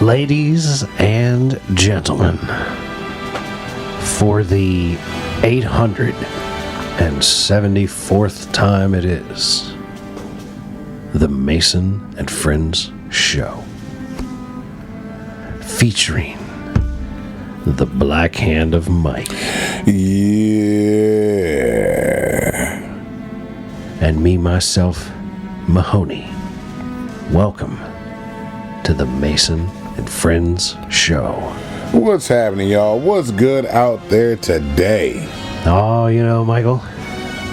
Ladies and gentlemen, for the 874th time it is, the Mason and Friends Show, featuring the Black Hand of Mike. Yeah. And me, myself, Mahoney. Welcome to the Mason and Friends Show. What's happening, y'all? What's good out there today? Oh, you know, Michael,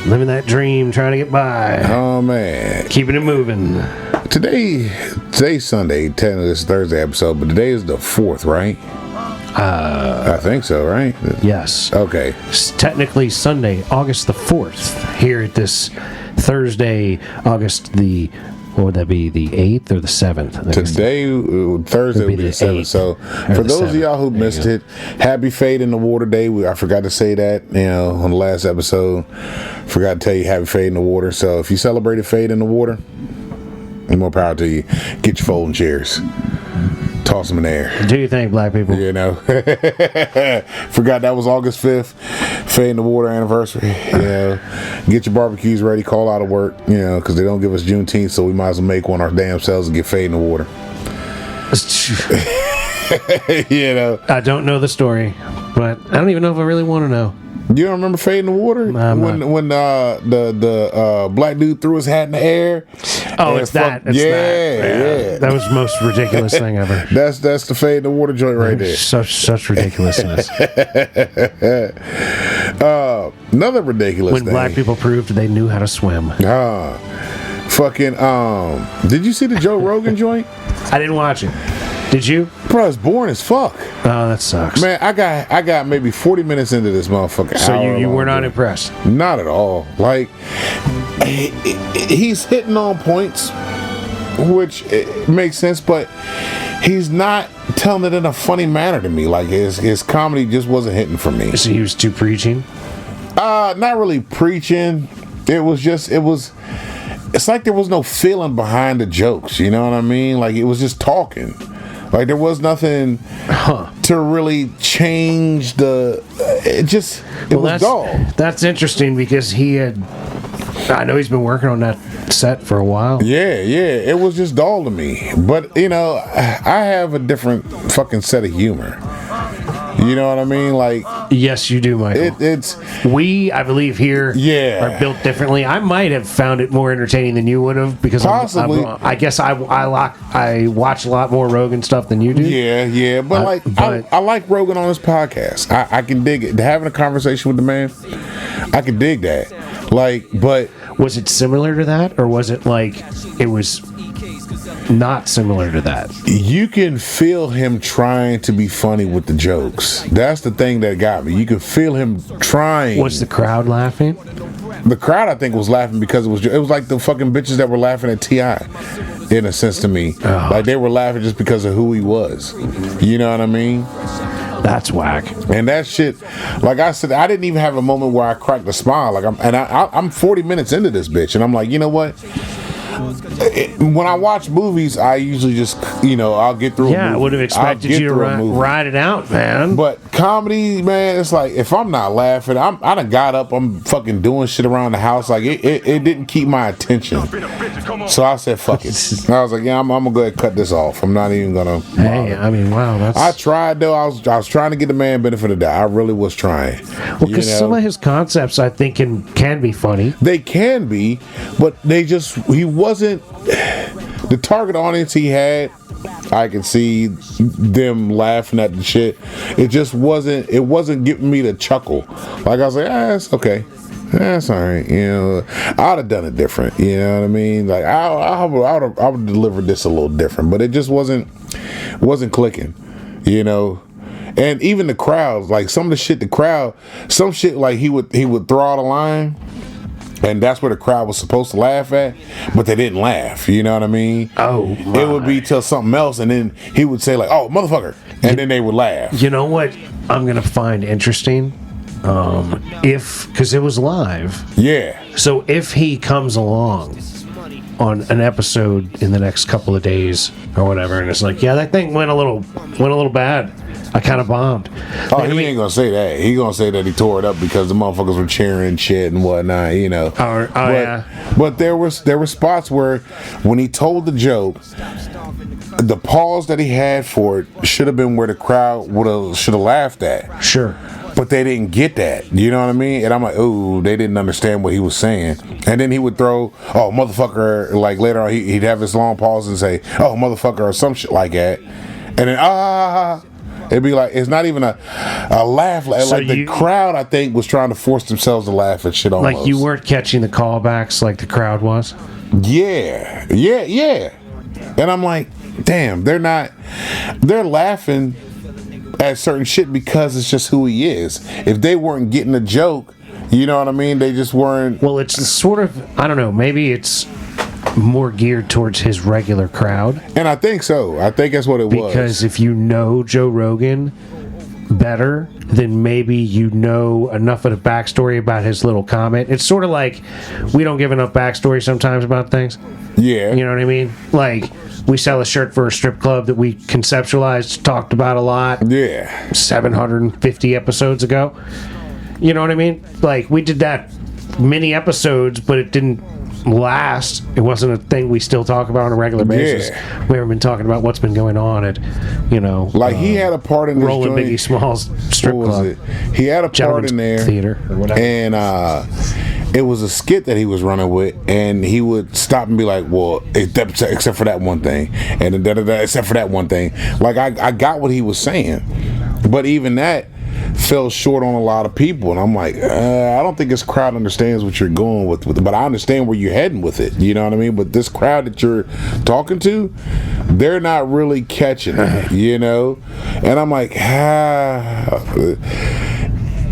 living that dream, trying to get by. Oh, man. Keeping it moving. Today's Sunday. Technically, it's Thursday episode, but today is the 4th, right? I think so, right? Yes. Okay. It's technically Sunday, August the 4th, here at this Thursday, August the... What would that be, the 8th or the 7th? Today, Thursday, will be the 7th. So, for those of y'all who missed it, happy Fade in the Water Day. I forgot to say that, on the last episode. Forgot to tell you happy Fade in the Water. So, if you celebrated Fade in the Water, more power to you. Get your folding chairs. Toss them in the air. Do you think, black people? Forgot that was August 5th. Fade in the Water anniversary. Get your barbecues ready. Call out of work. Because they don't give us Juneteenth, so we might as well make one our damn selves and get Fade in the Water. I don't know the story, but I don't even know if I really want to know. You don't remember Fade in the Water? When the black dude threw his hat in the air? Oh, it's that. Yeah. That was the most ridiculous thing ever. That's the Fade in the Water joint right there. Such ridiculousness. Another ridiculous thing. When black people proved they knew how to swim. Did you see the Joe Rogan joint? I didn't watch it. Did you? Bro, it's boring as fuck. Oh, that sucks. Man, I got maybe 40 minutes into this motherfucker. So you were not impressed? Not at all. Like, he's hitting on points, which makes sense, but he's not telling it in a funny manner to me. Like, his comedy just wasn't hitting for me. So he was too preaching? Not really preaching. It's like there was no feeling behind the jokes. You know what I mean? Like, it was just talking. Like, there was nothing to really change the... It was dull. That's interesting because I know he's been working on that set for a while. Yeah. It was just dull to me. But, I have a different fucking set of humor. You know what I mean? Like, yes, you do, Michael. I believe here are built differently. I might have found it more entertaining than you would have because possibly. I guess I watch a lot more Rogan stuff than you do. Yeah. But I like Rogan on his podcast. I can dig it. Having a conversation with the man, I can dig that. But was it similar to that, or was it like it was not similar to that? You can feel him trying to be funny with the jokes. That's the thing that got me. You could feel him trying. Was the crowd laughing? The crowd, I think, was laughing because it was like the fucking bitches that were laughing at T.I. in a sense to me. Oh. Like, they were laughing just because of who he was. You know what I mean? That's whack. And that shit, like I said, I didn't even have a moment where I cracked a smile. Like, I'm 40 minutes into this bitch, and I'm like, you know what? When I watch movies, I usually just, I'll get through a movie. Yeah, I would have expected you to ride it out, man. But comedy, man, it's like, if I'm not laughing, I done got up, I'm fucking doing shit around the house. Like, it didn't keep my attention. So I said, fuck it. I was like, I'm going to go ahead and cut this off. I'm not even going to. Hey, I mean, wow. I tried, though. I was trying to get the man benefit of the doubt. I really was trying. Well, because some of his concepts, I think, can be funny. They can be, but he wasn't the target audience he had. I could see them laughing at the shit. It just wasn't getting me to chuckle. Like, I was like, it's okay. That's all right. I'd have done it different. You know what I mean? Like, I would deliver this a little different, but it just wasn't clicking. And even the crowds, like some shit like he would throw out a line, and that's where the crowd was supposed to laugh at, but they didn't laugh. You know what I mean? Oh, my. It would be till something else, and then he would say like, "Oh, motherfucker," and then they would laugh. You know what I'm gonna find interesting? Because it was live. Yeah. So if he comes along on an episode in the next couple of days or whatever, and it's like, yeah, that thing went a little bad. I kind of bombed. Oh, he ain't gonna say that. He gonna say that he tore it up because the motherfuckers were cheering shit and whatnot, you know. Yeah. But there were spots where when he told the joke, the pause that he had for it should have been where the crowd should have laughed at. Sure. But they didn't get that. You know what I mean? And I'm like, ooh, they didn't understand what he was saying. And then he would throw, oh, motherfucker, like later on, he'd have this long pause and say, oh, motherfucker, or some shit like that. And then, it'd be like, it's not even a laugh. Like the crowd, I think, was trying to force themselves to laugh at shit almost. Like you weren't catching the callbacks like the crowd was? Yeah. And I'm like, damn, they're laughing at certain shit because it's just who he is. If they weren't getting a joke, you know what I mean? They just weren't. Well, it's sort of, I don't know, maybe it's more geared towards his regular crowd. And I think so. I think that's what it was. Because if you know Joe Rogan better, then maybe you know enough of the backstory about his little comment. It's sort of like we don't give enough backstory sometimes about things. Yeah. You know what I mean? Like, we sell a shirt for a strip club that we conceptualized, talked about a lot. Yeah. 750 episodes ago. You know what I mean? Like, we did that many episodes, but it didn't last. It wasn't a thing we still talk about on a regular basis. Yeah. We haven't been talking about what's been going on at, like he had a part in this Rolling Biggie Smalls strip club. He had a part in there, theater or whatever, and it was a skit that he was running with, and he would stop and be like, well, except for that one thing, and then except for that one thing. Like I got what he was saying, but even that fell short on a lot of people, and I'm like, I don't think this crowd understands what you're going with it, but I understand where you're heading with it. You know what I mean? But this crowd that you're talking to, they're not really catching it, you know. And I'm like, I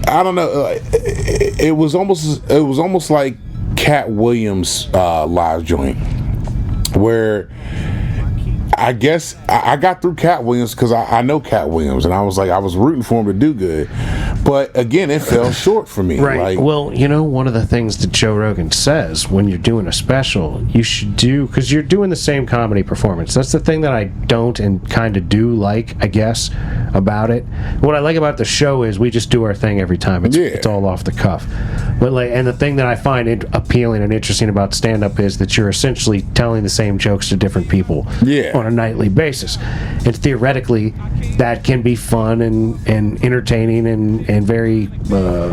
don't know. It was almost like Cat Williams' live joint, where I guess I got through Cat Williams because I know Cat Williams, and I was rooting for him to do good. But again, it fell short for me. Right. Like, well, one of the things that Joe Rogan says when you're doing a special, you should do, because you're doing the same comedy performance. That's the thing that I don't and kind of do like, I guess, about it. What I like about the show is we just do our thing every time. It's all off the cuff. But and the thing that I find appealing and interesting about stand-up is that you're essentially telling the same jokes to different people on a nightly basis. And theoretically, that can be fun and entertaining and very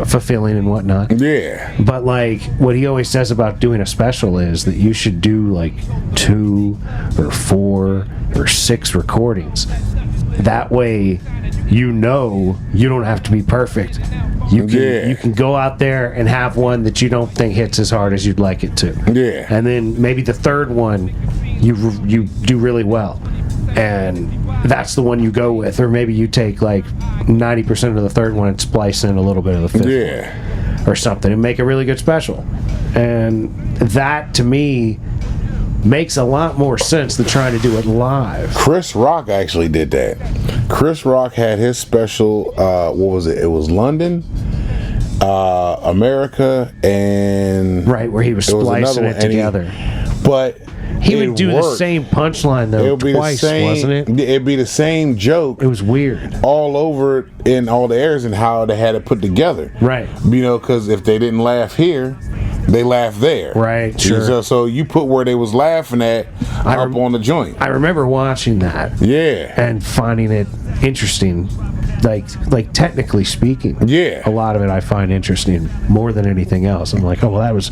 fulfilling and whatnot. Yeah. But what he always says about doing a special is that you should do 2 or 4 or 6 recordings. That way, you don't have to be perfect. You can go out there and have one that you don't think hits as hard as you'd like it to. Yeah. And then maybe the third one you do really well. And that's the one you go with. Or maybe you take 90% of the third one and splice in a little bit of the fifth one or something and make a really good special. And that, to me, makes a lot more sense than trying to do it live. Chris Rock actually did that. Chris Rock had his special, what was it? It was London, America, and... Right, where he was splicing it together. But he would do the same punchline, though, twice, wasn't it? It'd be the same joke. It was weird. All over in all the airs and how they had it put together. Right. Because if they didn't laugh here, they laughed there. Right, sure. So you put where they was laughing at up on the joint. I remember watching that. Yeah. And finding it interesting. Like technically speaking. Yeah. A lot of it I find interesting more than anything else. I'm like, oh, well, that was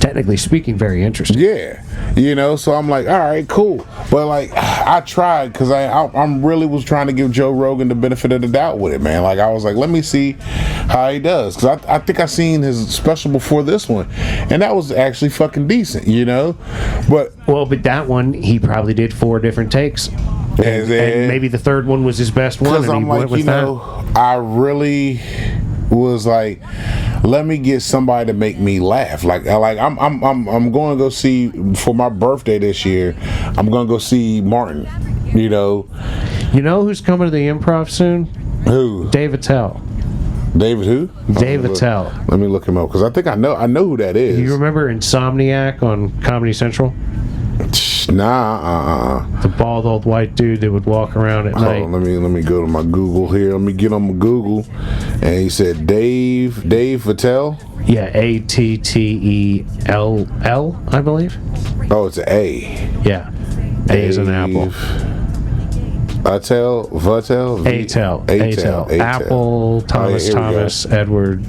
technically speaking very interesting. Yeah. So I'm like, all right, cool. But I tried because I'm really was trying to give Joe Rogan the benefit of the doubt with it, man. I was like, let me see how he does. Because I think I seen his special before this one. And that was actually fucking decent, But that one, he probably did 4 different takes. And maybe the third one was his best one. Because I'm like, I really was like, let me get somebody to make me laugh. I'm going to go see for my birthday this year. I'm going to go see Martin. You know who's coming to the Improv soon? Who? Dave Attell. David who? Dave Attell. Let me look him up because I think I know who that is. You remember Insomniac on Comedy Central? Nah, The bald old white dude that would walk around at night. Hold on, let me go to my Google here. Let me get on my Google. And he said Dave Vitale. Yeah, Attell, I believe. Oh, it's an A. Yeah, A is an apple. Attell. Apple, Thomas, Edward.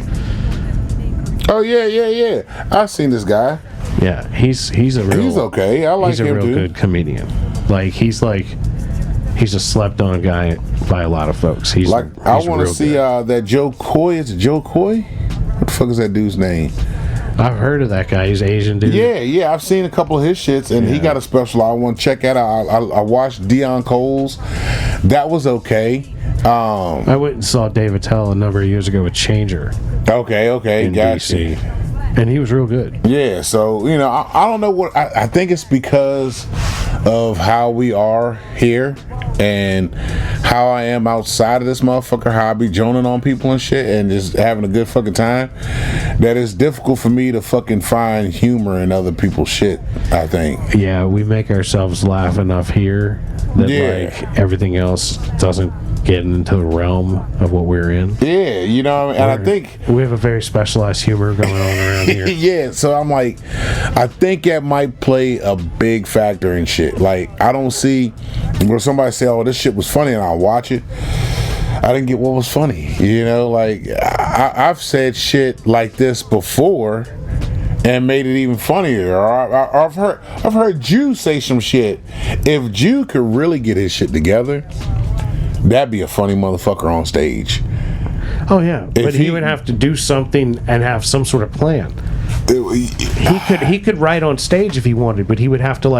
Oh yeah. I've seen this guy. Yeah, he's okay. I like him too. He's a real good comedian. He's a slept on guy by a lot of folks. I want to see that Joe Coy. Is it Joe Coy? What the fuck is that dude's name? I've heard of that guy. He's Asian dude. Yeah. I've seen a couple of his shits, and he got a special. I want to check that out. I watched Dion Cole's. That was okay. I went and saw Dave Attell a number of years ago with Changer. Okay, in DC. And he was real good. Yeah, so, I don't know what... I think it's because of how we are here and how I am outside of this motherfucker, how I be joning on people and shit and just having a good fucking time, that it's difficult for me to fucking find humor in other people's shit, I think. Yeah, we make ourselves laugh enough here that, everything else doesn't get into the realm of what we're in. Yeah, and I think we have a very specialized humor going on around here. Yeah, so I'm like, I think that might play a big factor in shit. Like, I don't see where somebody say, "Oh, this shit was funny," and I'll watch it. I didn't get what was funny. I've said shit like this before and made it even funnier. Or I've heard Jew say some shit. If Jew could really get his shit together, that'd be a funny motherfucker on stage. Oh yeah, but he would have to do something and have some sort of plan. He could write on stage if he wanted, but he would have to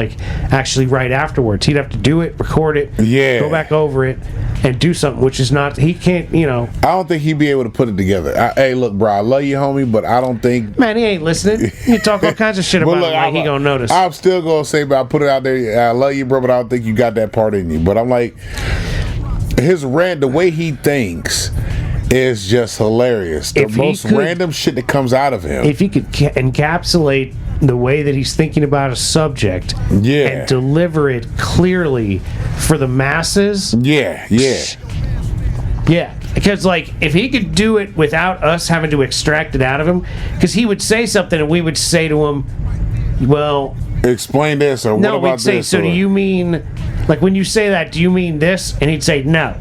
actually write afterwards. He'd have to do it, record it, go back over it, and do something. Which is not, he can't. I don't think he'd be able to put it together. Hey, look, bro, I love you, homie, but I don't think. Man, he ain't listening. You talk all kinds of shit about him, he gonna notice. I'm still gonna say, but I put it out there. I love you, bro, but I don't think you got that part in you. But I'm like, the way he thinks is just hilarious. The most random shit that comes out of him. If he could encapsulate the way that he's thinking about a subject and deliver it clearly for the masses. Yeah. Because if he could do it without us having to extract it out of him, because he would say something and we would say to him, well, explain this, or what about this? No, we'd say, so do you mean, when you say that, do you mean this? And he'd say, no.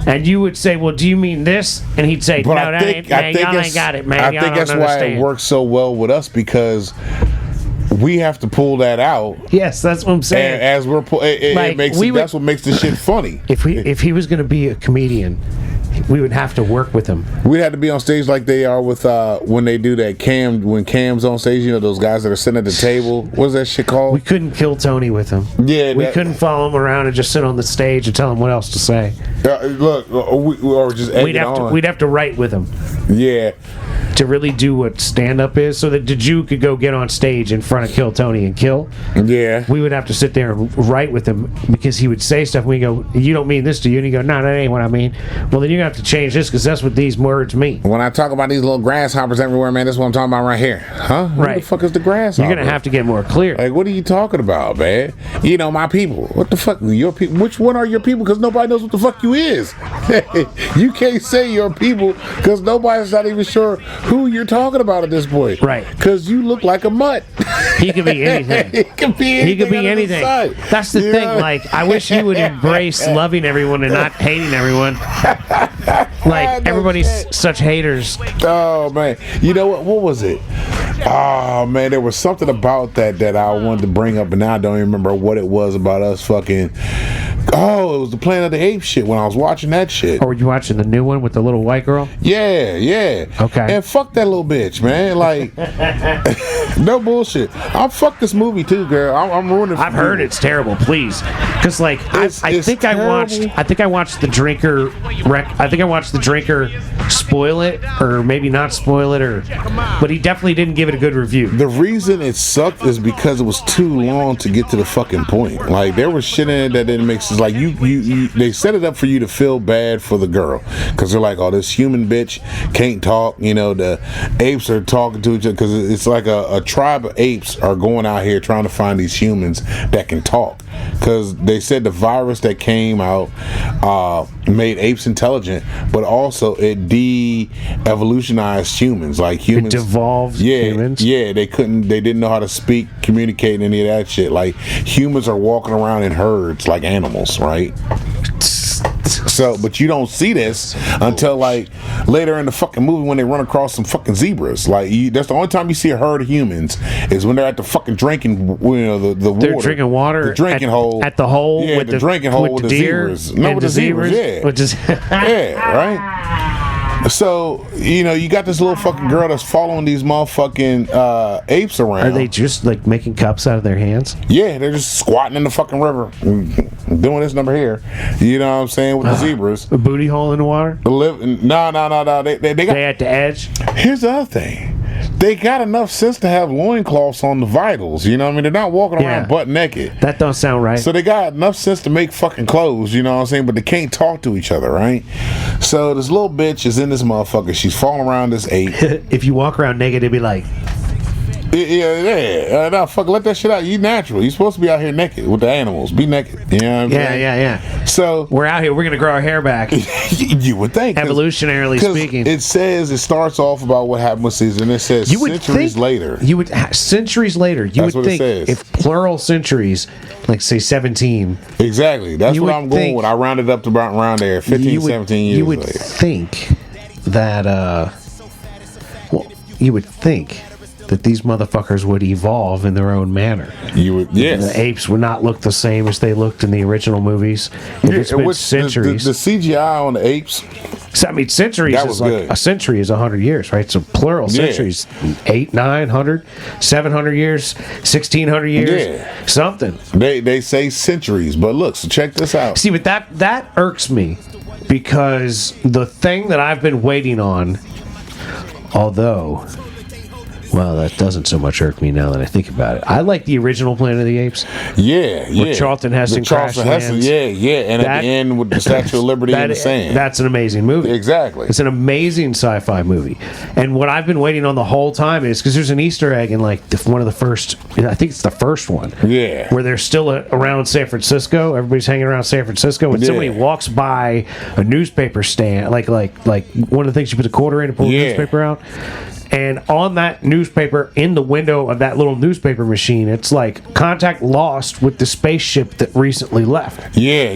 And you would say, well, do you mean this? And he'd say, no, y'all ain't got it, man. I think that's why it works so well with us, because we have to pull that out. Yes, that's what I'm saying. And as we're that's what makes the shit funny. If he was going to be a comedian, we would have to work with him. We'd have to be on stage like they are with when they do that when Cam's on stage, those guys that are sitting at the table. What's that shit called? We couldn't kill Tony with him. Yeah, we couldn't follow him around and just sit on the stage and tell him what else to say. Look, or just we'd have to write with him. Yeah. To really do what stand-up is, so that the Jew could go get on stage in front of Kill Tony and kill. Yeah. We would have to sit there and write with him, because he would say stuff and we go, you don't mean this, do you? And he go, no, that ain't what I mean. Well, then you're going to have to change this, because that's what these words mean. When I talk about these little grasshoppers everywhere, man, that's what I'm talking about right here. Huh? Right. Who the fuck is the grasshopper? You're going to have to get more clear. What are you talking about, man? My people. What the fuck? Your people? Which one are your people? Because nobody knows what the fuck you is. You can't say your people, because nobody's not even sure who you're talking about at this point. Right. Because you look like a mutt. He could be anything. He could be anything. That's the thing. I wish he would embrace loving everyone and not hating everyone. Everybody's such haters. Oh, man. You know what? What was it? Oh, man. There was something about that I wanted to bring up, and now I don't even remember what it was about us fucking... Oh, it was the Planet of the Apes shit when I was watching that shit. Or were you watching the new one with the little white girl? Yeah. Okay. And fuck that little bitch, man. No bullshit. I'll fuck this movie too, girl. I'm ruining it. I've heard it's terrible. Please, because I think I watched the Drinker. I think I watched the Drinker spoil it, or maybe not spoil it, but he definitely didn't give it a good review. The reason it sucked is because it was too long to get to the fucking point. Like, there was shit in it that didn't make sense. Like, they set it up for you to feel bad for the girl, because they're like, oh, this human bitch can't talk. You know, the apes are talking to each other, because it's like a tribe of apes are going out here trying to find these humans that can talk, because they said the virus that came out made apes intelligent, but also it de-evolutionized humans. Like, humans, it devolved humans. Yeah, they didn't know how to speak, communicate, and any of that shit. Like, humans are walking around in herds like animals, right? So, but you don't see this until like later in the fucking movie when they run across some fucking zebras. Like, that's the only time you see a herd of humans is when they're at the fucking drinking, the water. They're drinking water. The drinking hole. At the hole. Yeah, with the drinking hole with the deer zebras. No, with the zebras. Yeah. Which is yeah, right. So, you know, you got this little fucking girl that's following these motherfucking apes around. Are they just like making cups out of their hands? Yeah, they're just squatting in the fucking river, doing this number here. You know what I'm saying, with the zebras. A booty hole in the water? No. They got. They at the edge. Here's the other thing. They got enough sense to have loincloths on the vitals. You know what I mean? They're not walking around butt naked. That don't sound right. So they got enough sense to make fucking clothes. You know what I'm saying? But they can't talk to each other, right? So this little bitch is in this motherfucker. She's falling around this ape. If you walk around naked, it'd be like. Yeah. No, fuck, let that shit out. You natural. You're supposed to be out here naked with the animals. Be naked. You know what I'm saying? Yeah. So we're out here. We're gonna grow our hair back. You would think, evolutionarily speaking. It says it starts off about what happened with Caesar, and it says centuries later. Centuries later. You would think if plural centuries, like say 17. Exactly. That's what I'm going with. I rounded up to about around there, 15, 17 years later. You would think that. You would think that these motherfuckers would evolve in their own manner. Yes. The apes would not look the same as they looked in the original movies. It's been centuries. The CGI on the apes. So, I mean, centuries is like good. A century is 100 years, right? So plural centuries, 800, 900, 700 years, 1600 years, something. They say centuries, but look, so check this out. See, but that irks me, because the thing that I've been waiting on, although, well, that doesn't so much irk me now that I think about it. I like the original Planet of the Apes. Yeah. With Charlton Heston crash lands. Yeah. And at the end with the Statue of Liberty in the sand. That's an amazing movie. Exactly. It's an amazing sci-fi movie. And what I've been waiting on the whole time is, because there's an Easter egg in like one of the first, I think it's the first one. Yeah. Where they're still around San Francisco. Everybody's hanging around San Francisco. And somebody walks by a newspaper stand, like one of the things you put a quarter in to pull the newspaper out. And on that newspaper, in the window of that little newspaper machine, it's like contact lost with the spaceship that recently left. Yeah.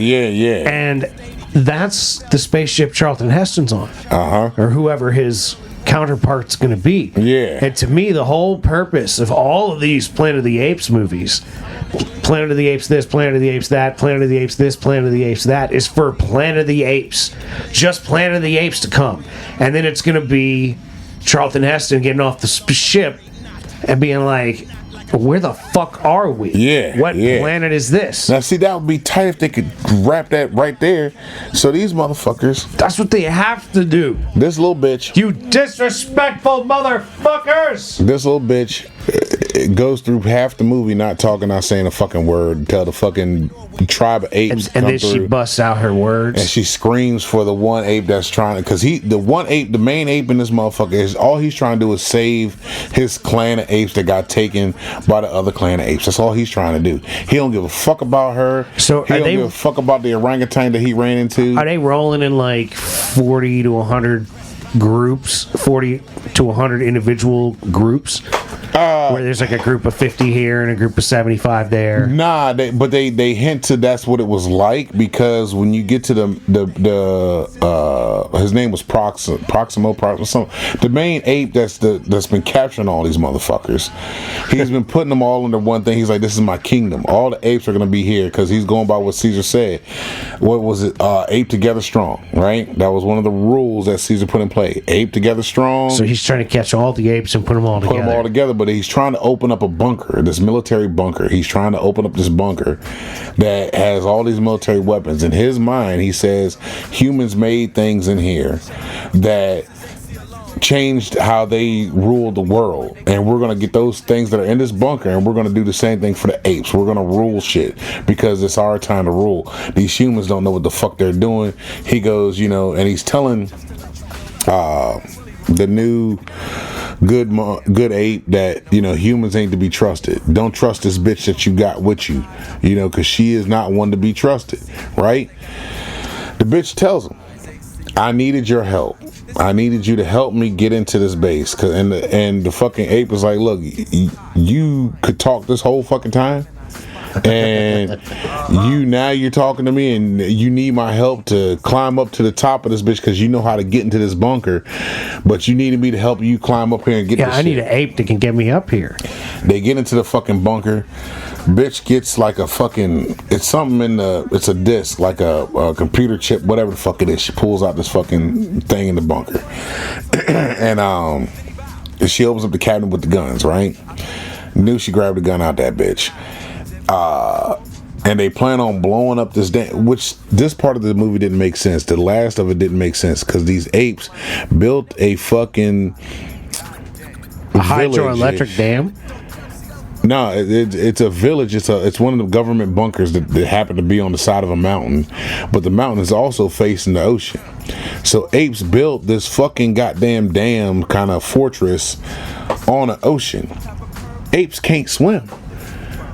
And that's the spaceship Charlton Heston's on. Or whoever his counterpart's going to be. Yeah. And to me, the whole purpose of all of these Planet of the Apes movies, Planet of the Apes this, Planet of the Apes that, Planet of the Apes this, Planet of the Apes that, is for Planet of the Apes. Just Planet of the Apes to come. And then it's going to be Charlton Heston getting off the ship and being like, where the fuck are we? Yeah. What planet is this? Now, see, that would be tight if they could wrap that right there. So these motherfuckers. That's what they have to do. This little bitch. You disrespectful motherfuckers! This little bitch it goes through half the movie not talking, not saying a fucking word until the fucking tribe of apes and then she busts out her words. And she screams for the one ape that's trying, because the main ape in this motherfucker is all he's trying to do is save his clan of apes that got taken by the other clan of apes. That's all he's trying to do. He don't give a fuck about her. So he don't give a fuck about the orangutan that he ran into. Are they rolling in like 40 to 100 groups, 40 to 100 individual groups? Where there's like a group of 50 here and a group of 75 there. Nah, they hint to that's what it was like, because when you get to the his name was Proximo, the main ape that's been capturing all these motherfuckers. He's been putting them all under one thing. He's like, this is my kingdom. All the apes are gonna be here, because he's going by what Caesar said. What was it? Ape together strong, right? That was one of the rules that Caesar put in play. Ape together strong. So he's trying to catch all the apes and put them all together. but he's trying to open up a bunker, this military bunker. He's trying to open up this bunker that has all these military weapons. In his mind, he says humans made things in here that changed how they rule the world, and we're gonna get those things that are in this bunker, and we're gonna do the same thing for the apes. We're gonna rule shit because it's our time to rule. These humans don't know what the fuck they're doing. He goes, and he's telling the new good ape that humans ain't to be trusted. Don't trust this bitch that you got with you, because she is not one to be trusted, right? The bitch tells him, I needed your help. I needed you to help me get into this base. And the fucking ape was like, look, you could talk this whole fucking time, and you're talking to me, and you need my help to climb up to the top of this bitch because you know how to get into this bunker, but you needed me to help you climb up here and get this shit. Need an ape that can get me up here. They get into the fucking bunker. Bitch gets like a fucking, it's something it's a disc, like a computer chip, whatever the fuck it is. She pulls out this fucking thing in the bunker. And she opens up the cabinet with the guns, right? Knew she grabbed the gun out that bitch. And they plan on blowing up this which this part of the movie didn't make sense. The last of it didn't make sense because these apes built a fucking hydroelectric dam. No, it's a village. It's one of the government bunkers that happen to be on the side of a mountain, but the mountain is also facing the ocean. So apes built this fucking goddamn dam kind of fortress on the ocean. Apes can't swim,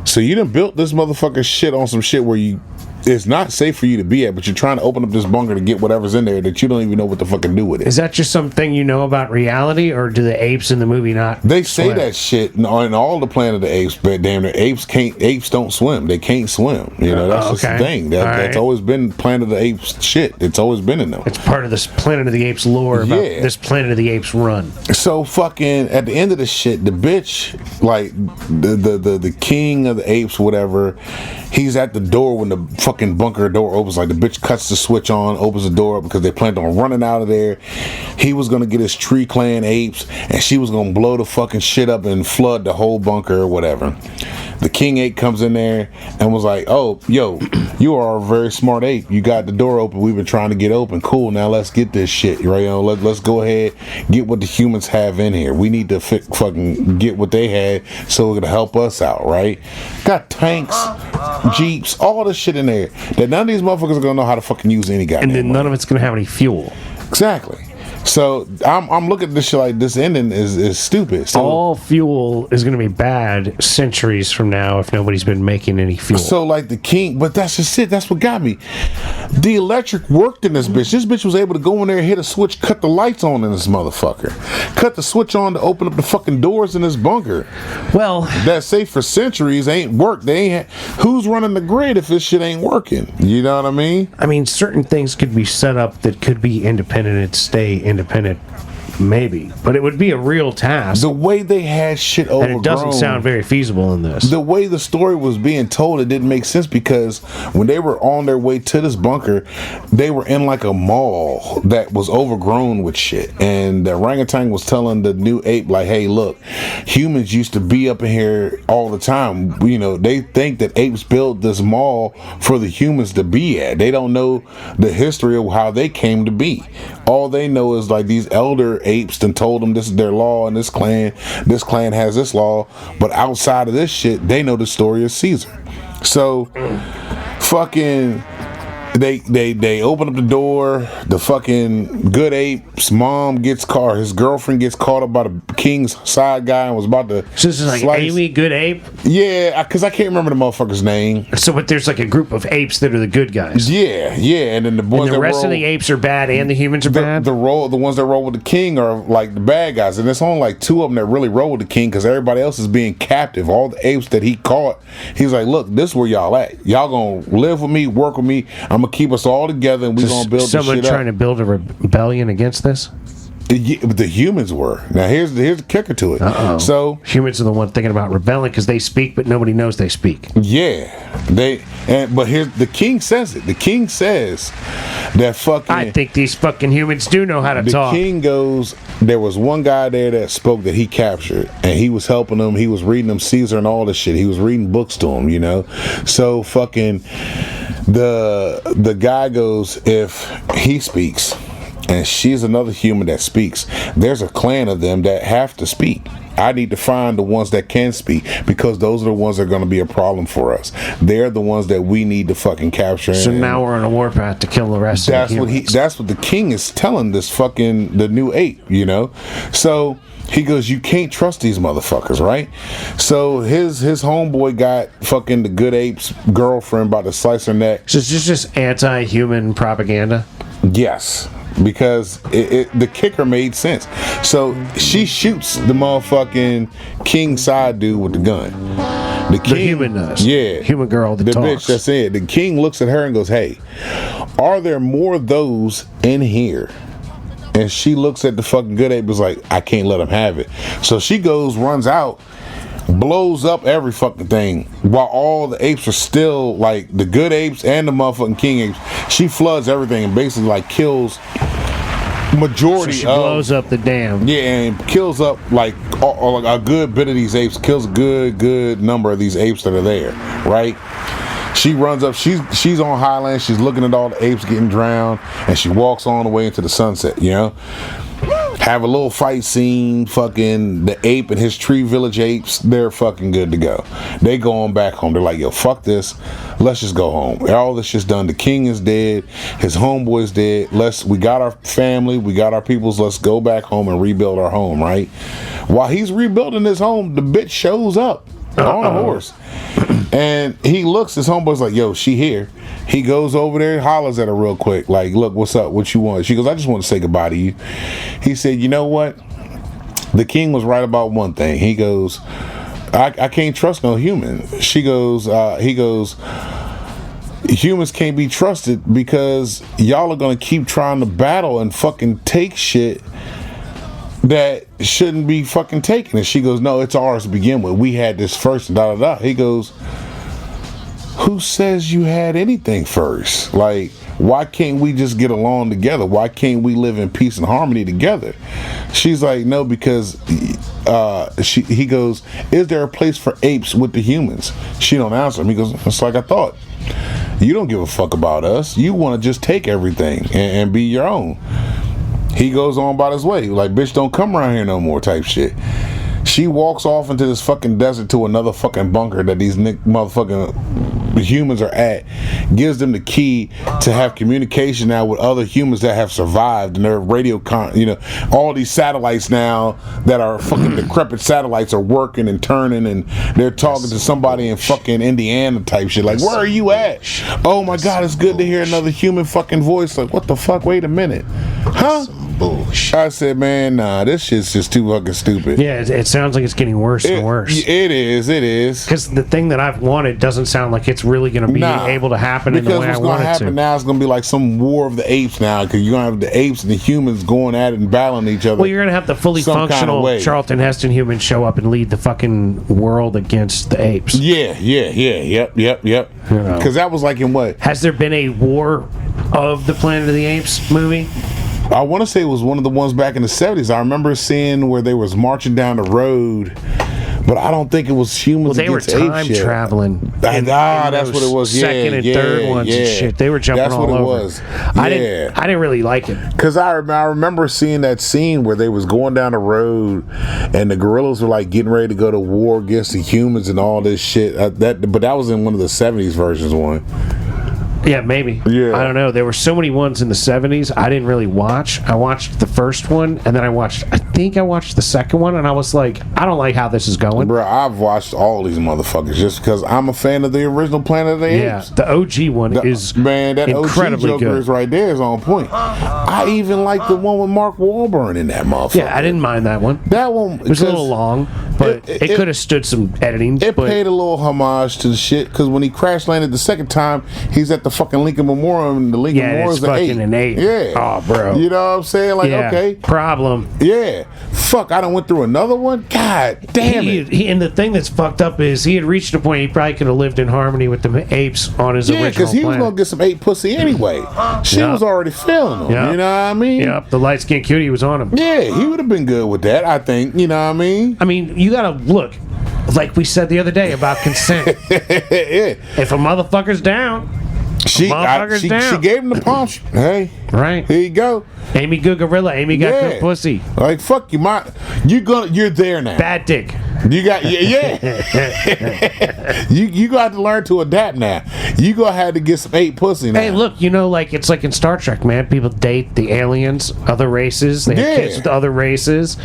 so you done built this motherfucker shit on some shit where it's not safe for you to be at, but you're trying to open up this bunker to get whatever's in there that you don't even know what the fuck to do with it. Is that just something about reality, or do the apes in the movie not They say swim? that shit in all the Planet of the Apes, but damn, the apes don't swim. They can't swim. That's just the thing. That's always been Planet of the Apes shit. It's always been in them. It's part of this Planet of the Apes lore about this Planet of the Apes run. So fucking at the end of the shit, the bitch, like the king of the apes, whatever, he's at the door when the fucking bunker door opens. Like the bitch cuts the switch on, opens the door up because they planned on running out of there. He was gonna get his tree clan apes, and she was gonna blow the fucking shit up and flood the whole bunker or whatever. The king ape comes in there and was like, oh, yo, you are a very smart ape. You got the door open. We've been trying to get open. Cool, now let's get this shit, right? Let's go ahead, get what the humans have in here. We need to fucking get what they had so it could help us out, right? Got tanks, jeeps, all this shit in there that none of these motherfuckers are gonna know how to fucking use any goddamn. And then none of it's gonna have any fuel. Exactly. So I'm looking at this shit like this ending is stupid. So all fuel is going to be bad centuries from now if nobody's been making any fuel. So like the king, but that's just it. That's what got me. The electric worked in this bitch. This bitch was able to go in there, hit a switch, cut the lights on in this motherfucker, cut the switch on to open up the fucking doors in this bunker. Well, that's safe for centuries ain't worked. They ain't. Who's running the grid if this shit ain't working? You know what I mean? I mean, certain things could be set up that could be independent and stay independent, maybe, but it would be a real task. The way they had shit overgrown, and it doesn't sound very feasible in this. The way the story was being told, it didn't make sense because when they were on their way to this bunker, they were in like a mall that was overgrown with shit, and the orangutan was telling the new ape like, hey, look, humans used to be up in here all the time. They think that apes built this mall for the humans to be at. They don't know the history of how they came to be. All they know is like these elder apes done told them this is their law, and this clan has this law, but outside of this shit, they know the story of Caesar. So fucking they open up the door. The fucking good ape's mom gets caught. His girlfriend gets caught up by the king's side guy and was about to. So this is like slice. Amy, good ape. Yeah, because I can't remember the motherfucker's name. So, but there's like a group of apes that are the good guys. Yeah, and then the ones and the rest of the apes are bad, and the humans are bad. The ones that roll with the king are like the bad guys, and it's only like two of them that really roll with the king because everybody else is being captive. All the apes that he caught, he's like, look, this is where y'all at. Y'all gonna live with me, work with me. I'm gonna keep us all together, and we're gonna build this shit up. Someone trying to build a rebellion against this? The humans were. Now here's the kicker to it. Uh-oh. So humans are the one thinking about rebelling because they speak, but nobody knows they speak. Yeah, but here's the king says it. The king says that fucking. I think these fucking humans do know how to talk. The king goes, there was one guy there that spoke that he captured, and he was helping them. He was reading them Caesar and all this shit. He was reading books to him, you know. So fucking the guy goes, if he speaks and she's another human that speaks, there's a clan of them that have to speak. I need to find the ones that can speak, because those are the ones that are going to be a problem for us. They're the ones that we need to fucking capture. So now we're on a warpath to kill the rest of the humans. That's what the king is telling this fucking the new ape, you know. So he goes, you can't trust these motherfuckers, right? So his homeboy got fucking the good ape's girlfriend about to slice her neck. So it's just anti-human propaganda. Yes, because the kicker made sense. So she shoots the motherfucking king side dude with the gun. The human does. Yeah. Human girl that the talks. bitch that's it. The king looks at her and goes, hey, are there more of those in here? And she looks at the fucking good ape and is like, I can't let him have it. So she goes, runs out, blows up every fucking thing, while all the apes are still, like the good apes and the motherfucking king apes. She floods everything and basically like kills majority so she blows up the dam. Yeah, and kills up like a good bit of these apes, kills a good number of these apes that are there, right? She runs up, she's on Highland, she's looking at all the apes getting drowned, and she walks on the way into the sunset, you know? Have a little fight scene, fucking the ape and his tree village apes, they're fucking good to go. They going back home. They're like, yo, fuck this. Let's just go home. All this shit's done. The king is dead. His homeboy's dead. We got our family. We got our peoples. Let's go back home and rebuild our home, right? While he's rebuilding his home, the bitch shows up on a horse. And he looks, his homeboy's like, yo, she here. He goes over there, hollers at her real quick, like, look, what's up? What you want? She goes, I just want to say goodbye to you. He said, you know what? The king was right about one thing. He goes, I can't trust no human. He goes, humans can't be trusted because y'all are going to keep trying to battle and fucking take shit that shouldn't be fucking taken. And she goes, no, it's ours to begin with. We had this first, and da da da. He goes, who says you had anything first? Like, why can't we just get along together? Why can't we live in peace and harmony together? She's like, no, because he goes, is there a place for apes with the humans? She don't answer him. He goes, it's like I thought. You don't give a fuck about us. You want to just take everything and be your own. He goes on about his way, like, bitch, don't come around here no more type shit. She walks off into this fucking desert to another fucking bunker that these motherfucking humans are at, gives them the key to have communication now with other humans that have survived, and their all these satellites now that are fucking decrepit satellites are working and turning, and they're talking to somebody in fucking Indiana type shit, like, where are you at? Oh my god, it's good to hear another human fucking voice. Like, what the fuck? Wait a minute. Huh? Bullshit. I said, man, nah, this shit's just too fucking stupid. Yeah, it sounds like it's getting worse and worse. It is. Because the thing that I've wanted doesn't sound like it's really going to be able to happen in the way I want it to. Because what's going to happen now is going to be like some war of the apes now, because you're going to have the apes and the humans going at it and battling each other. Well, you're going to have the fully functional Charlton Heston humans show up and lead the fucking world against the apes. Yeah, yep. Because that was like in what? Has there been a War of the Planet of the Apes movie? I want to say it was one of the ones back in the 70s. I remember seeing where they was marching down the road, but I don't think it was humans against apes. Well, they were time traveling. That's what it was. Second and third ones and shit. They were jumping all over. That's what it was. I didn't really like it. Because I remember seeing that scene where they was going down the road and the gorillas were like getting ready to go to war against the humans and all this shit. But that was in one of the 70s versions one. Yeah, maybe. Yeah. I don't know. There were so many ones in the 70s I didn't really watch. I watched the first one, and then I think I watched the second one, and I was like, I don't like how this is going. Bro, I've watched all these motherfuckers just because I'm a fan of the original Planet of the Apes. Yeah, the OG one is that incredibly OG Joker good. is right there is on point. I even like the one with Mark Wahlberg in that motherfucker. Yeah, I didn't mind that one. That one it was a little long. But it could have stood some editing. It but paid a little homage to the shit because when he crash landed the second time, he's at the fucking Lincoln Memorial, and the Lincoln Memorial is fucking an 8. Yeah. Oh, bro. You know what I'm saying? Like, okay. Problem. Yeah. Fuck, I done went through another one? God damn it. And the thing that's fucked up is he had reached a point he probably could have lived in harmony with the apes on his original because he was planet. going to get some ape pussy anyway. She was already feeling him. Yep. You know what I mean? Yep. The light-skinned cutie was on him. Yeah, he would have been good with that, I think. You know what I mean? I mean, you gotta look, like we said the other day about consent. If a motherfucker's down, she gave him the palm. Hey, right here you go. Amy good gorilla. Amy got good pussy. Like fuck you, you're there now. Bad dick. You got you got to learn to adapt now. You gonna have to get some ape pussy now. Hey, look, like it's like in Star Trek, man. People date the aliens, other races. They have kids with other races.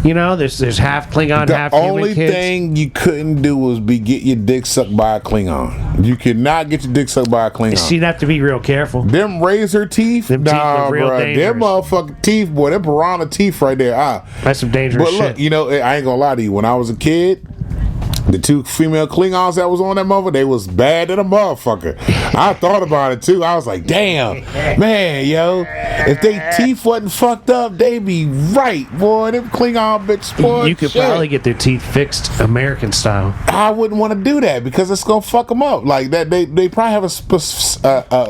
There's half Klingon, half human kids. The only thing you couldn't do was get your dick sucked by a Klingon. You could not get your dick sucked by a Klingon. So you'd have to be real careful. Them razor teeth, them teeth are real dangerous. Them motherfucking teeth, boy, them piranha teeth right there. That's some dangerous shit. But look, I ain't gonna lie to you. When I was a kid, the 2 female Klingons that was on that mother, they was bad than a motherfucker. I thought about it too. I was like, damn, man, yo, if they teeth wasn't fucked up, they be right, boy. Them Klingon bitches, boy. You could probably get their teeth fixed American style. I wouldn't want to do that because it's gonna fuck them up. Like that, they probably have a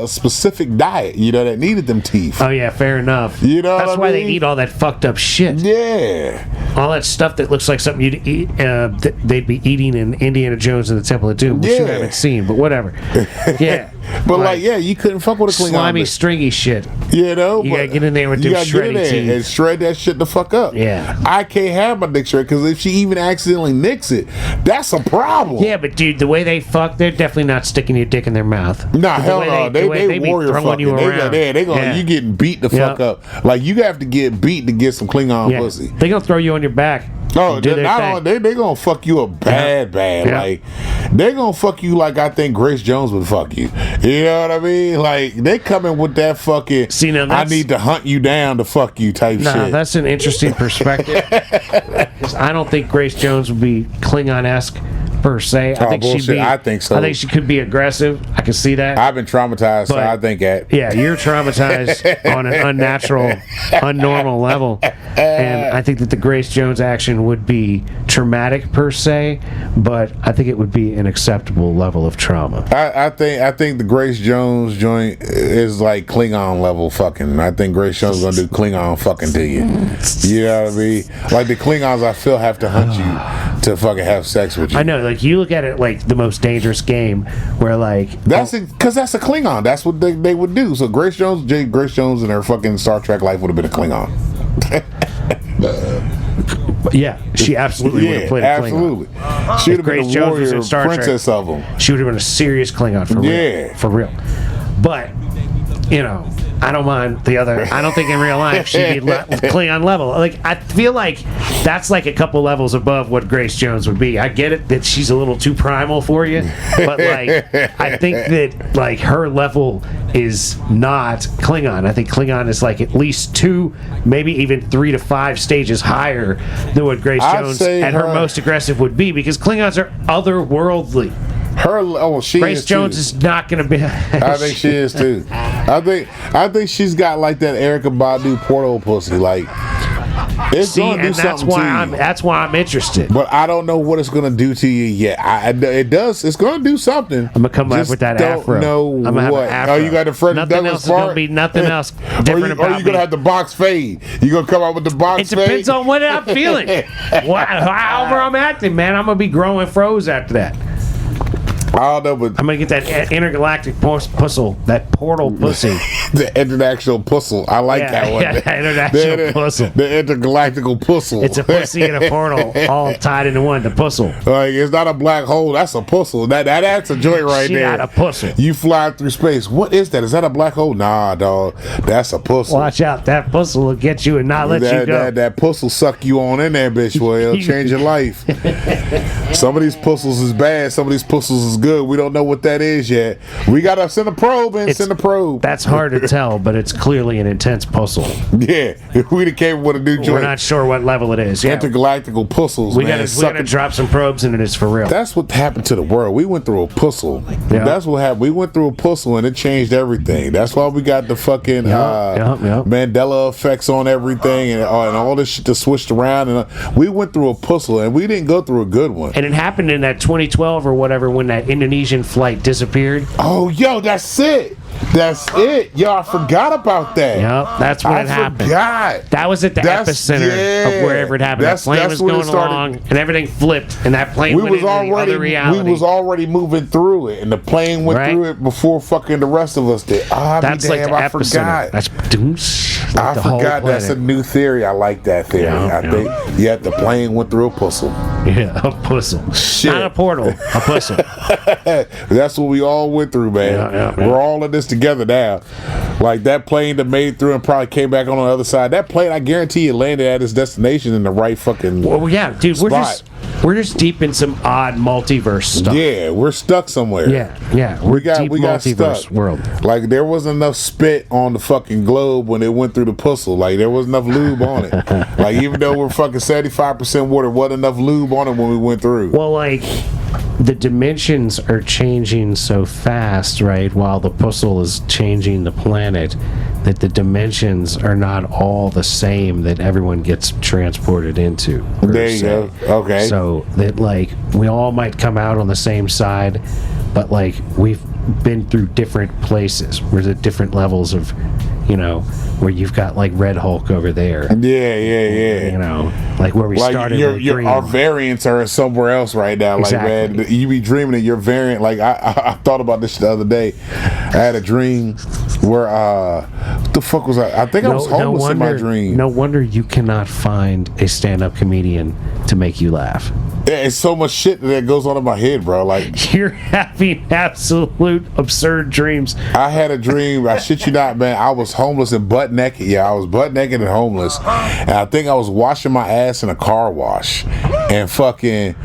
specific diet, that needed them teeth. Oh yeah, fair enough. That's why they eat all that fucked up shit. Yeah, all that stuff that looks like something you'd eat. They'd be eating in Indiana Jones and the Temple of Doom, which you haven't seen, but whatever. Yeah. But you couldn't fuck with a Klingon. Slimy, stringy shit. You gotta get in there with them shreddy teeth and shred that shit the fuck up. Yeah. I can't have my dick shred because if she even accidentally nicks it, that's a problem. Yeah, but dude, the way they fuck, they're definitely not sticking your dick in their mouth. Nah, hell no. They warrior fucking. You around. You getting beat the fuck up. Like you have to get beat to get some Klingon pussy. They gonna throw you on your back. Oh, they gonna fuck you up bad. Yeah. Like they gonna fuck you like I think Grace Jones would fuck you. You know what I mean? Like they coming with that fucking. See, now I need to hunt you down to fuck you type shit. That's an interesting perspective. I don't think Grace Jones would be Klingon-esque per se. I think she'd be. I think so. I think she could be aggressive. I can see that. I've been traumatized, so I think that. Yeah, you're traumatized on an unnatural, unnormal level, and I think that the Grace Jones action would be traumatic per se, but I think it would be an acceptable level of trauma. I think the Grace Jones joint is like Klingon level fucking. I think Grace Jones is gonna do Klingon fucking to you. You know what I mean? Like the Klingons, I feel have to hunt you to fucking have sex with you. I know, like you look at it like the most dangerous game, where like because that's a Klingon. That's what they would do. So Grace Jones in her fucking Star Trek life would have been a Klingon. Yeah, she absolutely would have played a Klingon. Absolutely. She would have been a warrior princess of them. She would have been a serious Klingon for real. Yeah. For real. But, I don't mind the other. I don't think in real life she'd be Klingon level. Like, I feel like that's like a couple levels above what Grace Jones would be. I get it that she's a little too primal for you, but like, I think that like her level is not Klingon. I think Klingon is like at least 2, maybe even 3 to 5 stages higher than what Grace Jones at her most aggressive would be, because Klingons are otherworldly. Grace Jones is not going to be. I think she is too. I think she's got like that Erykah Badu portal pussy. Like it's going to do something to you. That's why I'm interested. But I don't know what it's going to do to you yet. It does. It's going to do something. I'm gonna come back with that afro. Know I'm gonna what? Have an afro. Oh, you got the Freddie nothing Douglas else is gonna be nothing else different about me. Or you gonna have the box fade. You gonna come out with the box fade? It depends on what I'm feeling. However I'm acting, man, I'm gonna be growing froze after that. I don't know, but I'm gonna get that intergalactic puzzle, that portal pussy. The international puzzle. I like that one. Yeah, international puzzle. The intergalactical puzzle. It's a pussy and a portal all tied into one. The puzzle. Like it's not a black hole. That's a puzzle. That's a joint right there. She got a puzzle. You fly through space. What is that? Is that a black hole? Nah, dog. That's a puzzle. Watch out. That puzzle will get you and not let you go. That puzzle suck you on in there, bitch. Well, it'll change your life. Some of these puzzles is bad. Some of these puzzles is good. We don't know what that is yet. We gotta send a probe and send a probe. That's hard to can't tell, but it's clearly an intense puzzle. Yeah, if we came with a new joint. We're not sure what level it is. Yeah. Intergalactical puzzles, We man. gotta drop some probes into this for real. That's what happened to the world. We went through a puzzle. Yeah. That's what happened. We went through a puzzle and it changed everything. That's why we got the fucking Mandela effects on everything and all this shit that switched around. And we went through a puzzle and we didn't go through a good one. And it happened in that 2012 or whatever when that Indonesian flight disappeared. Oh, yo, that's it. That's it. Yo, I forgot about that. Yep, that's when it happened. Forgot. That was at the epicenter of wherever it happened. That plane was going along, and everything flipped, and that plane went into the other reality. We was already moving through it, and the plane went through it before fucking the rest of us did. That's like the epicenter. That's I forgot. That's a new theory. I like that theory. I think, the plane went through a puzzle. Yeah, a puzzle. Shit. Not a portal, a puzzle. That's what we all went through, man. We're all in this together now. Like that plane that made through and probably came back on the other side. That plane, I guarantee you, landed at its destination in the right fucking dude, spot. We're just deep in some odd multiverse stuff. Yeah, we're stuck somewhere. Yeah. We got multiverse stuck. World. Like there wasn't enough spit on the fucking globe when it went through the puzzle. Like there wasn't enough lube on it. Like even though we're fucking 75% water, wasn't enough lube on it when we went through. Well, like the dimensions are changing so fast, right? While the puzzle is changing the planet, that the dimensions are not all the same that everyone gets transported into. There you go. Okay. So that like we all might come out on the same side, but like we've been through different places. We're at different levels of, where you've got like Red Hulk over there. Yeah. Like where we started. Our variants are somewhere else right now. Exactly. Like man, you be dreaming of your variant. Like I thought about this the other day. I had a dream where what the fuck was I think I was homeless in my dream. No wonder you cannot find a stand-up comedian to make you laugh. Yeah, it's so much shit that goes on in my head, bro. Like you're having absolute absurd dreams. I had a dream. I shit you not, man. I was homeless and butt naked. Yeah, I was butt naked and homeless, and I think I was washing my ass in a car wash, and fucking.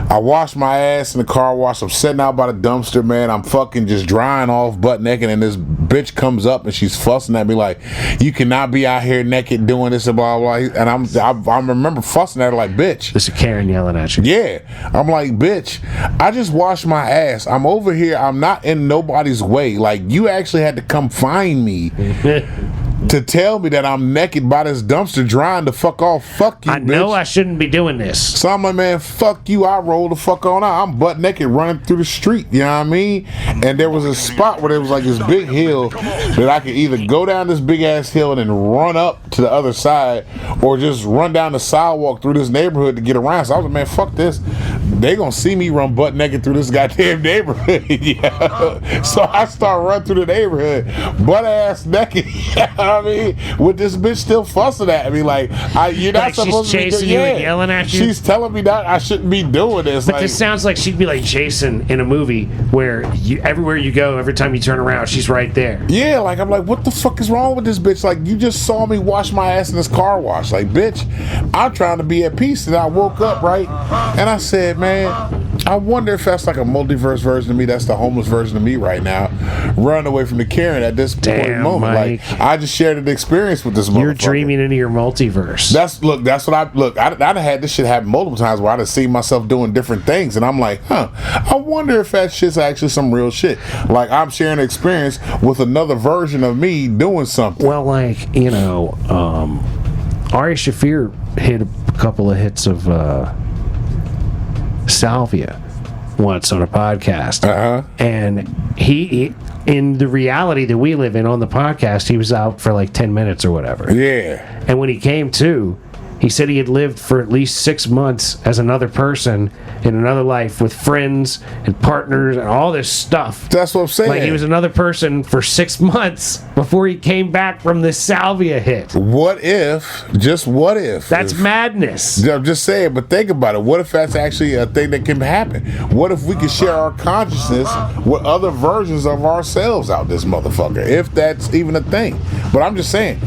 I washed my ass in the car wash. I'm sitting out by the dumpster, man. I'm fucking just drying off butt naked, and this bitch comes up and she's fussing at me like, "You cannot be out here naked doing this and blah blah." And I remember fussing at her like, "Bitch." This is Karen yelling at you. Yeah, I'm like, "Bitch, I just washed my ass. I'm over here. I'm not in nobody's way. Like, you actually had to come find me." To tell me that I'm naked by this dumpster drying the fuck off. Fuck you, bitch. I know I shouldn't be doing this. So I'm like, man, fuck you. I roll the fuck on out. I'm butt naked running through the street. You know what I mean? And there was a spot where there was like this big hill that I could either go down this big ass hill and then run up to the other side or just run down the sidewalk through this neighborhood to get around. So I was like, man, fuck this. They gonna see me run butt naked through this goddamn neighborhood. Yeah. So I start running through the neighborhood, butt ass naked. I mean, with this bitch still fussing at me, like you're not supposed to be chasing you and yelling at you. She's telling me that I shouldn't be doing this. But this sounds like she'd be like Jason in a movie where everywhere you go, every time you turn around, she's right there. Yeah, like I'm like, what the fuck is wrong with this bitch? Like you just saw me wash my ass in this car wash. Like, bitch, I'm trying to be at peace, and I woke up right, and I said, man, I wonder if that's like a multiverse version of me. That's the homeless version of me right now, running away from the Karen at this point moment. Mike. Like I just shared an experience with this motherfucker. You're dreaming into your multiverse. That's what I'd had this shit happen multiple times where I'd have seen myself doing different things, and I'm like, I wonder if that shit's actually some real shit. Like I'm sharing an experience with another version of me doing something. Well, like Ari Shaffir hit a couple of hits of salvia once on a podcast, and he in the reality that we live in on the podcast, he was out for like 10 minutes or whatever. Yeah. And when he came to, he said he had lived for at least 6 months as another person in another life with friends and partners and all this stuff. That's what I'm saying. Like he was another person for 6 months before he came back from this salvia hit. What if? That's madness. I'm just saying, but think about it. What if that's actually a thing that can happen? What if we could share our consciousness with other versions of ourselves out this motherfucker? If that's even a thing. But I'm just saying,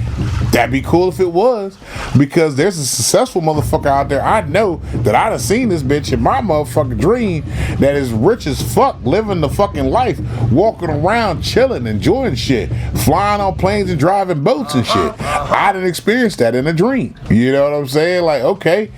That'd be cool if it was, because there's a successful motherfucker out there I know that I'd have seen this bitch in my motherfucking dream that is rich as fuck, living the fucking life, walking around, chilling, enjoying shit, flying on planes and driving boats and shit. I didn't experience that in a dream. You know what I'm saying? Like, okay,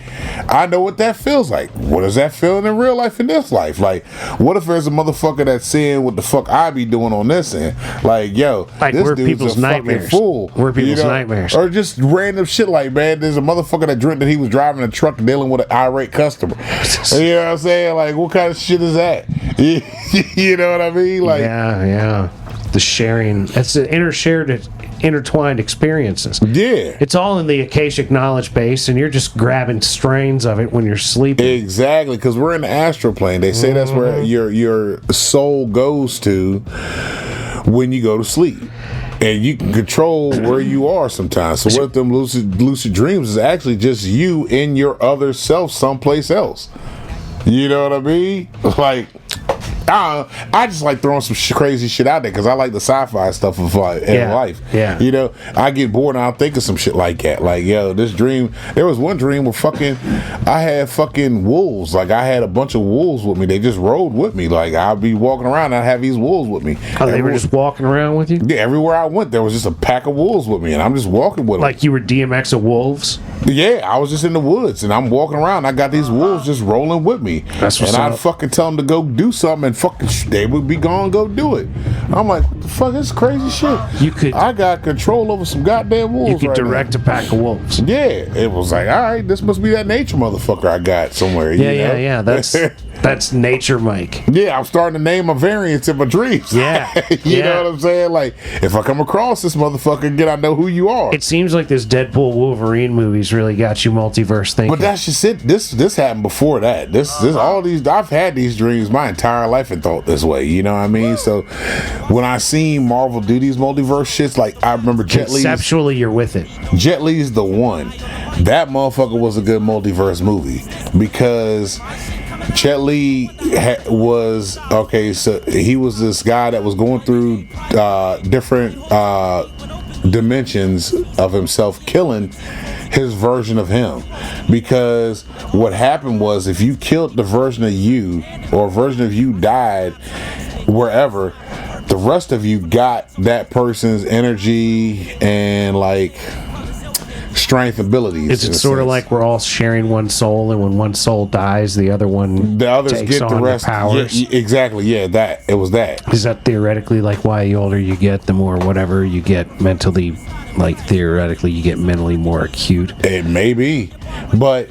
I know what that feels like. What does that feel in real life, in this life? Like, what if there's a motherfucker that's seeing what the fuck I be doing on this end? Like, yo, like this we're dude's people's a nightmares. fucking fool. We're people's nightmares. Or just random shit like, man, there's a motherfucker that dreamt that he was driving a truck dealing with an irate customer. You know what I'm saying? Like, what kind of shit is that? You know what I mean? Like, yeah. The sharing, that's the intertwined experiences. Yeah. It's all in the Akashic knowledge base, and you're just grabbing strains of it when you're sleeping. Exactly, because we're in the astral plane. They say that's where your soul goes to when you go to sleep. And you can control where you are sometimes. So what if them lucid dreams is actually just you in your other self someplace else? You know what I mean? Like, I just like throwing some crazy shit out there because I like the sci-fi stuff of in life. Yeah. You know, I get bored and I'll think of some shit like that. Like, yo, this dream. There was one dream where I had fucking wolves. Like, I had a bunch of wolves with me. They just rode with me. Like, I'd be walking around and I'd have these wolves with me. Oh, they were just walking around with you? Yeah, everywhere I went, there was just a pack of wolves with me, and I'm just walking with them. Like you were DMX of wolves? Yeah, I was just in the woods, and I'm walking around. I got these wolves just rolling with me. That's what's and I'd up. fucking tell them to go do something, and fucking they would be gone, go do it. I'm like, what the fuck, this is crazy shit. I got control over some goddamn wolves. You could direct a pack of wolves. Yeah, it was like, all right, this must be that nature motherfucker I got somewhere. Yeah. That's nature, Mike. Yeah, I'm starting to name my variants in my dreams. Yeah. You know what I'm saying? Like, if I come across this motherfucker again, I know who you are. It seems like this Deadpool Wolverine movies really got you multiverse thinking. But that's just it. This happened before that. I've had these dreams my entire life and thought this way. You know what I mean? So when I seen Marvel do these multiverse shits, like, I remember Jet Li. Conceptually, you're with it. Jet Li's the one. That motherfucker was a good multiverse movie because Jet Li was okay. So he was this guy that was going through different dimensions of himself, killing his version of him. Because what happened was, if you killed the version of you, or a version of you died wherever, the rest of you got that person's energy and like strength abilities. Is it sort of like we're all sharing one soul, and when one soul dies, the others takes get on the rest? powers? Yeah, exactly. Yeah, it was that. Is that theoretically like why the older you get, the more whatever you get mentally, like theoretically you get mentally more acute? It may be, but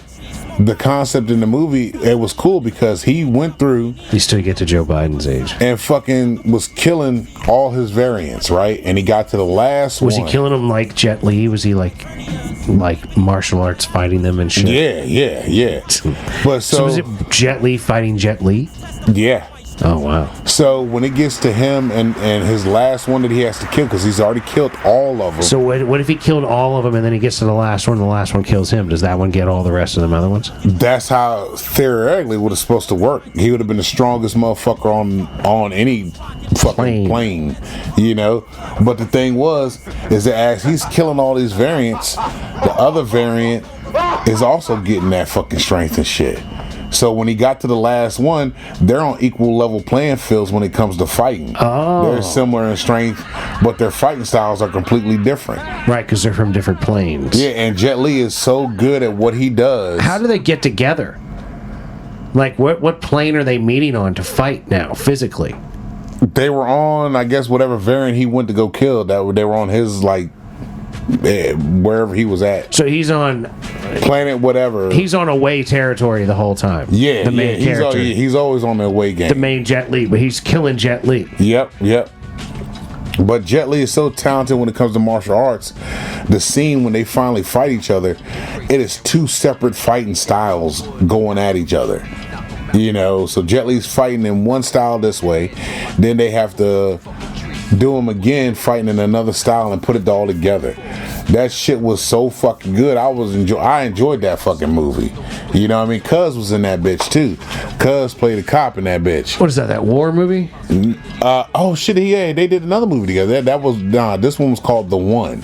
the concept in the movie, it was cool because he went through. You still get to Joe Biden's age. And fucking was killing all his variants, right? And he got to the last one. Was he killing them like Jet Li? Was he like martial arts fighting them and shit? Yeah. But so was it Jet Li fighting Jet Li? Yeah. Oh, wow. So when it gets to him and his last one that he has to kill, because he's already killed all of them. So what if he killed all of them and then he gets to the last one and the last one kills him? Does that one get all the rest of them other ones? That's how theoretically would have supposed to work. He would have been the strongest motherfucker on any fucking plane, you know? But the thing is that as he's killing all these variants, the other variant is also getting that fucking strength and shit. So when he got to the last one, they're on equal level playing fields when it comes to fighting. Oh. They're similar in strength, but their fighting styles are completely different. Right, because they're from different planes. Yeah, and Jet Li is so good at what he does. How do they get together? Like, what plane are they meeting on to fight now, physically? They were on, I guess, whatever variant he went to go kill. They were on his, like, wherever he was at. So he's on planet whatever. He's on away territory the whole time. Yeah, the main character. He's always on the away game. The main Jet Li, but he's killing Jet Li. Yep. But Jet Li is so talented when it comes to martial arts. The scene when they finally fight each other, it is two separate fighting styles going at each other. You know, so Jet Li's fighting in one style this way, then they have to do him again fighting in another style and put it all together. That shit was so fucking good. I enjoyed that fucking movie. You know what I mean? Cuz was in that bitch too. Cuz played a cop in that bitch. What is that war movie? Oh shit, yeah, they did another movie together. This one was called The One.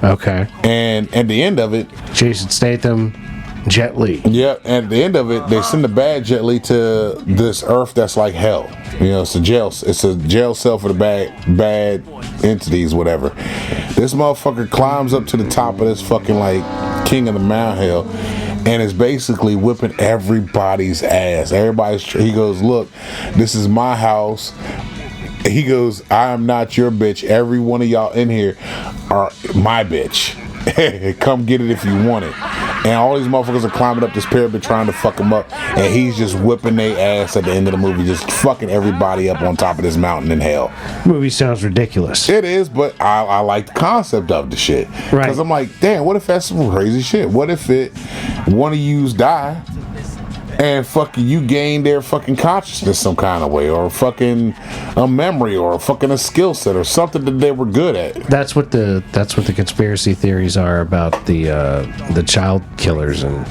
Okay. And at the end of it, Jason Statham, Jet Li. yeah, and at the end of it, they send the bad Jet Li to this Earth that's like hell. You know, it's a jail cell for the bad entities, whatever. This motherfucker climbs up to the top of this fucking like king of the Mount Hill, and is basically whipping everybody's ass. He goes, look, this is my house. He goes, I am not your bitch. Every one of y'all in here are my bitch. Come get it if you want it. And all these motherfuckers are climbing up this pyramid trying to fuck him up, and he's just whipping their ass at the end of the movie, just fucking everybody up on top of this mountain in hell. Movie sounds ridiculous. It is, but I like the concept of the shit. Right. Because I'm like, damn, what if that's some crazy shit? What if one of yous die and fucking you gain their fucking consciousness some kind of way, or fucking a memory, or fucking a skill set, or something that they were good at? That's what the conspiracy theories are about the child killers and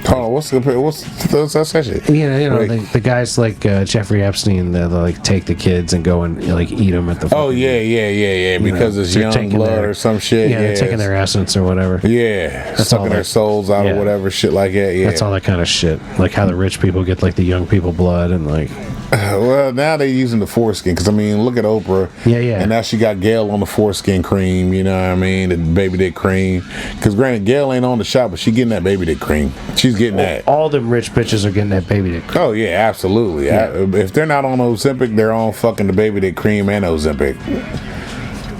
Oh, what's that shit? the guys like Jeffrey Epstein, they like take the kids and go and like eat them at the. Oh yeah, because it's young blood or some shit. Yeah, they're taking their essence or whatever. Yeah, sucking their souls out or whatever, shit like that. Yeah, that's all that kind of shit. Like how the rich people get like the young people blood and like. Well, now they're using the foreskin, because I mean, look at Oprah. Yeah. And now she got Gail on the foreskin cream. You know what I mean? The baby dick cream. Because granted, Gail ain't on the shot, but she getting that baby dick cream. She's getting that. All them rich bitches are getting that baby dick cream. Oh yeah, absolutely. Yeah. If they're not on Ozempic, they're on fucking the baby dick cream and Ozempic.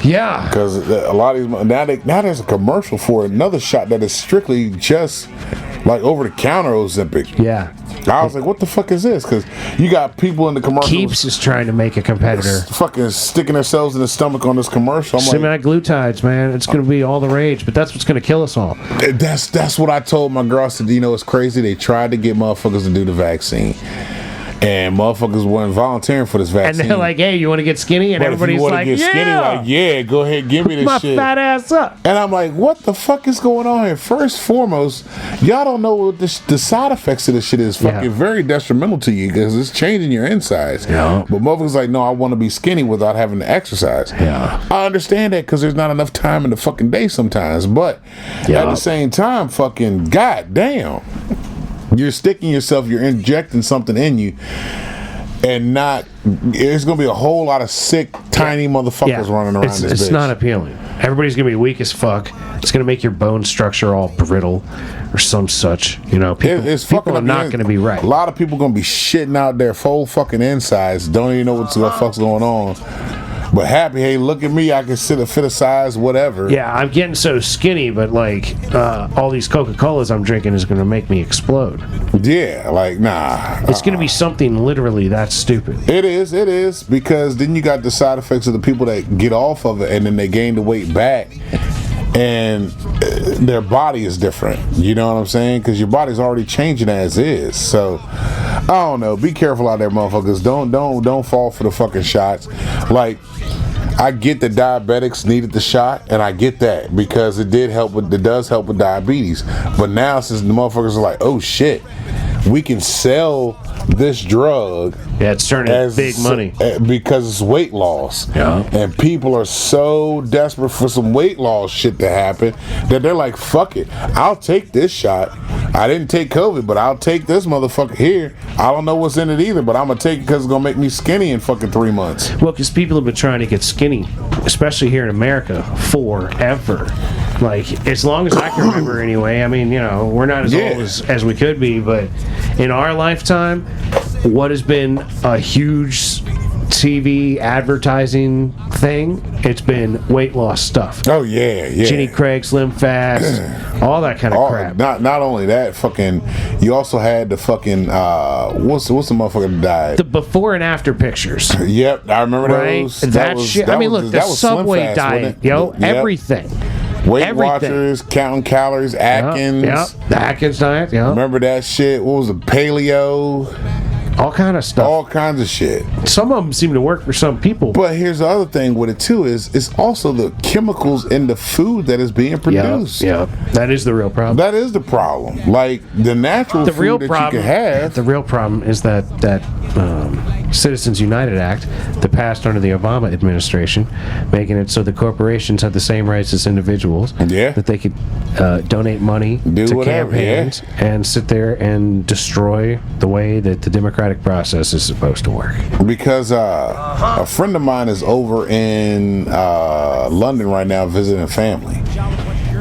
Yeah. Because a lot of these now there's a commercial for another shot that is strictly just like over the counter Ozempic. Yeah. I was like, what the fuck is this? Because you got people in the commercial. Keeps is trying to make a competitor. Fucking sticking themselves in the stomach on this commercial. I'm like, semaglutides, man. It's going to be all the rage, but that's what's going to kill us all. That's what I told my girl. I said, you know, it's crazy. They tried to get motherfuckers to do the vaccine, and motherfuckers weren't volunteering for this vaccine. And they're like, hey, you want to get skinny? And but everybody's like, get skinny, like, yeah, go ahead, give me this my shit. fat ass up. And I'm like, what the fuck is going on here? First foremost, y'all don't know what the side effects of this shit is. Fucking very detrimental to you, because it's changing your insides. Yeah. But motherfuckers like, no, I want to be skinny without having to exercise. Yeah. I understand that, because there's not enough time in the fucking day sometimes. But at the same time, fucking goddamn, you're sticking yourself, you're injecting something in you. And there's going to be a whole lot of sick, tiny motherfuckers running around this bitch. It's not appealing. Everybody's going to be weak as fuck. It's going to make your bone structure all brittle or some such. You know, people are not going to be right. A lot of people going to be shitting out their full fucking insides. Don't even know what the fuck's going on. But happy, hey, look at me. I can fit a size, whatever. Yeah, I'm getting so skinny, but like all these Coca-Colas I'm drinking is going to make me explode. Yeah, like, nah. It's going to be something literally that stupid. It is, because then you got the side effects of the people that get off of it and then they gain the weight back. And their body is different. You know what I'm saying? Because your body's already changing as is. So I don't know. Be careful out there, motherfuckers. Don't fall for the fucking shots. Like, I get that diabetics needed the shot, and I get that, because it does help with diabetes. But now, since the motherfuckers are like, oh shit, we can sell this drug. Yeah, it's turning big money because it's weight loss. Yeah. And people are so desperate for some weight loss shit to happen that they're like, fuck it, I'll take this shot. I didn't take COVID, but I'll take this motherfucker here. I don't know what's in it either, but I'm gonna take it because it's gonna make me skinny in fucking 3 months. Well, because people have been trying to get skinny, especially here in America, forever. Like, as long as I can remember anyway. I mean, you know, we're not as old as we could be, but in our lifetime, what has been a huge TV advertising thing, it's been weight loss stuff. Oh yeah. Jenny Craig, Slim Fast, all that kind of crap. Not only that, fucking, you also had the fucking what's the motherfucker that died? The before and after pictures. Yep, I remember those. That shit. I mean, look, the Subway diet, everything. Weight Watchers, counting calories, Atkins. Yep. The Atkins diet, Remember that shit? What was it? Paleo. All kind of stuff. All kinds of shit. Some of them seem to work for some people. But here's the other thing with it too, is it's also the chemicals in the food that is being produced. Yeah, that is the real problem. That is the problem. Like the natural food that you can have. The real problem is that Citizens United Act that passed under the Obama administration, making it so the corporations had the same rights as individuals. Yeah. That they could donate money to whatever, campaigns and sit there and destroy the way that the democratic process is supposed to work. Because a friend of mine is over in London right now visiting family,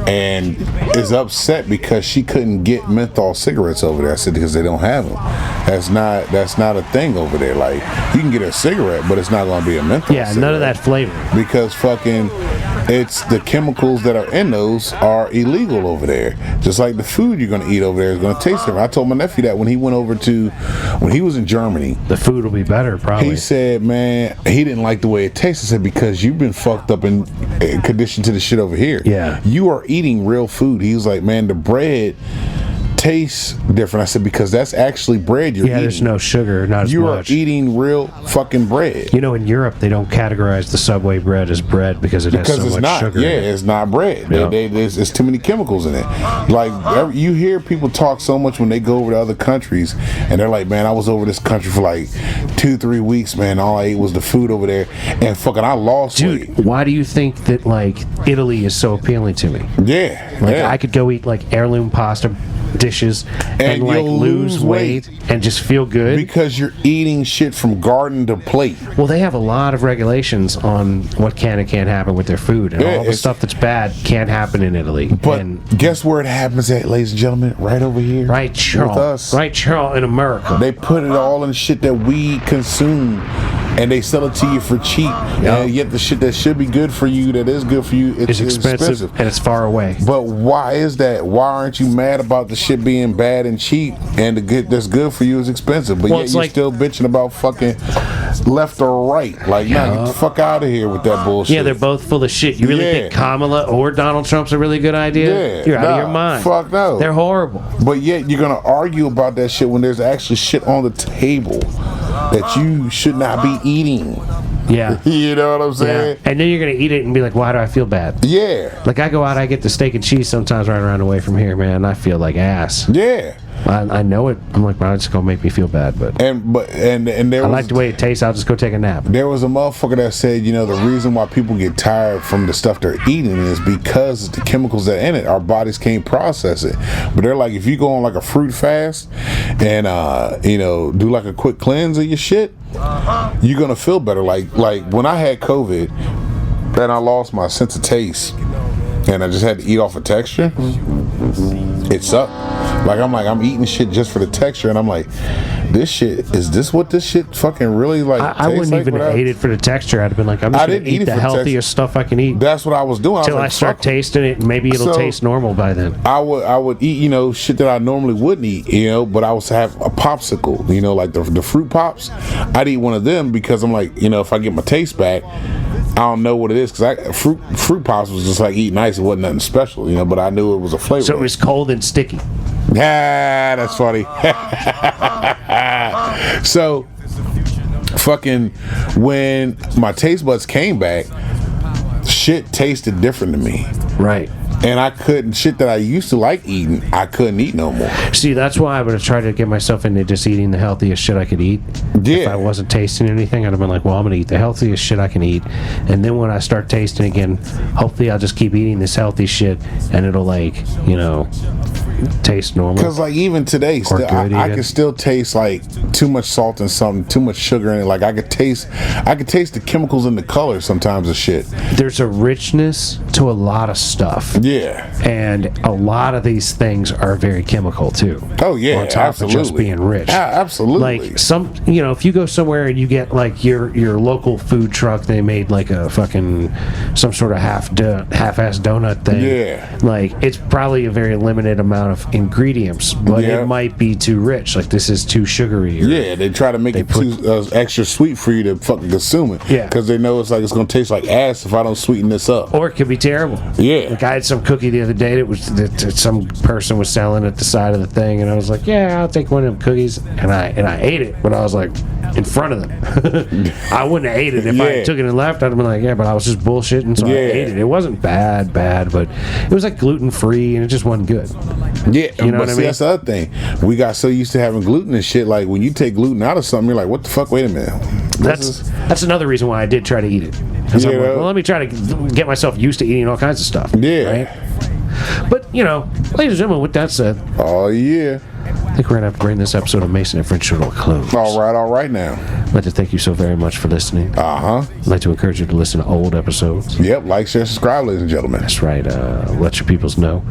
and is upset because she couldn't get menthol cigarettes over there. I said, because they don't have them. That's not a thing over there. Like, you can get a cigarette, but it's not going to be a menthol cigarette. None of that flavor. Because fucking, it's the chemicals that are in those are illegal over there. Just like the food you're going to eat over there is going to taste different. I told my nephew that when he was in Germany. The food will be better, probably. He said, man, he didn't like the way it tasted. I said, because you've been fucked up and conditioned to the shit over here. Yeah. You are eating real food. He was like, man, the bread tastes different. I said, because that's actually bread you're eating. There's no sugar, not as much. You are eating real fucking bread. You know, in Europe, they don't categorize the Subway bread as bread because it has so much sugar. Yeah, it's not bread. Yep. There's too many chemicals in it. Like, you hear people talk so much when they go over to other countries, and they're like, man, I was over this country for like 2-3 weeks, man. All I ate was the food over there, and fucking I lost weight. Dude, why do you think that, like, Italy is so appealing to me? Yeah. Like, yeah. I could go eat, like, heirloom pasta dishes and like lose weight and just feel good because you're eating shit from garden to plate. Well, they have a lot of regulations on what can and can't happen with their food, and all the stuff that's bad can't happen in Italy. But guess where it happens at, ladies and gentlemen? Right over here. Right, Charles. With us. Right, Charles, in America. They put it all in shit that we consume, and they sell it to you for cheap. Yep. And yet the shit that should be good for you, that is good for you, it's expensive and it's far away. But why is that? Why aren't you mad about the shit being bad and cheap, and the good that's good for you is expensive? But yet you're still bitching about fucking left or right. Like, nah, get the fuck out of here with that bullshit. Yeah, they're both full of shit. You really think Kamala or Donald Trump's a really good idea? Yeah, you're out of your mind. Fuck no. They're horrible. But yet you're gonna argue about that shit when there's actually shit on the table that you should not be eating. Yeah. You know what I'm saying? Yeah. And then you're going to eat it and be like, why do I feel bad? Yeah. Like, I go out, I get the steak and cheese sometimes right around the way from here, man. I feel like ass. Yeah. I know it. I'm like, well, it's going to make me feel bad, but there I like the way it tastes. I'll just go take a nap. There was a motherfucker that said, you know, the reason why people get tired from the stuff they're eating is because the chemicals that are in it, our bodies can't process it. But they're like, if you go on like a fruit fast and you know, do like a quick cleanse of your shit, you're gonna feel better. Like when I had COVID and I lost my sense of taste and I just had to eat off of texture, it sucked. Like, I'm eating shit just for the texture, and I'm like, is this what this shit fucking really like? I wouldn't even have ate it for the texture. I'd have been like, I'm just going to eat the healthiest stuff I can eat. That's what I was doing. Until I start tasting it, and maybe it'll taste normal by then. I would eat, you know, shit that I normally wouldn't eat, you know, but I would have a popsicle, you know, like the fruit pops. I'd eat one of them because I'm like, you know, if I get my taste back, I don't know what it is, because fruit pops was just like eating ice. It wasn't nothing special, you know, but I knew it was a flavor. So it was cold and sticky. Yeah, that's funny. So, fucking, when my taste buds came back, shit tasted different to me. Right. And I couldn't, shit that I used to like eating, I couldn't eat no more. See, that's why I would have tried to get myself into just eating the healthiest shit I could eat. Yeah. If I wasn't tasting anything, I'd have been like, well, I'm going to eat the healthiest shit I can eat. And then when I start tasting again, hopefully I'll just keep eating this healthy shit and it'll, like, you know, taste normal. Because, like, even today, I can still taste, like, too much salt and something, too much sugar in it. Like, I could taste the chemicals in the color sometimes of shit. There's a richness to a lot of stuff. Yeah. And a lot of these things are very chemical, too. Oh, yeah, on top absolutely. of just being rich. Absolutely. Like, some, you know, if you go somewhere and you get, like, your local food truck, they made, like, a fucking, some sort of half-ass donut thing. Yeah. Like, it's probably a very limited amount of ingredients, but it might be too rich. Like, this is too sugary. Yeah, they try to make it too extra sweet for you to fucking consume it. Yeah. Because they know it's like, it's going to taste like ass if I don't sweeten this up. Or it could be terrible. Yeah. Like, I had some cookie the other day that some person was selling at the side of the thing, and I was like, yeah, I'll take one of them cookies, and I ate it, but I was like, in front of them. I wouldn't have ate it if I took it and left. I'd have been like, yeah, but I was just bullshitting, so I ate it. It wasn't bad, but it was like gluten free, and it just wasn't good. Yeah, You know but what I see, mean? that's the other thing. We got so used to having gluten and shit. Like when you take gluten out of something, you're like, what the fuck? Wait a minute. That's another reason why I did try to eat it. Because I'm like, well, let me try to get myself used to eating all kinds of stuff. Yeah. Right? But, you know, ladies and gentlemen, with that said, Oh yeah. I think we're going to have to bring this episode of Mason and French to a close. All right now. I'd like to thank you so very much for listening. I'd like to encourage you to listen to old episodes. Yep, like, share, subscribe, ladies and gentlemen. That's right. Let your peoples know.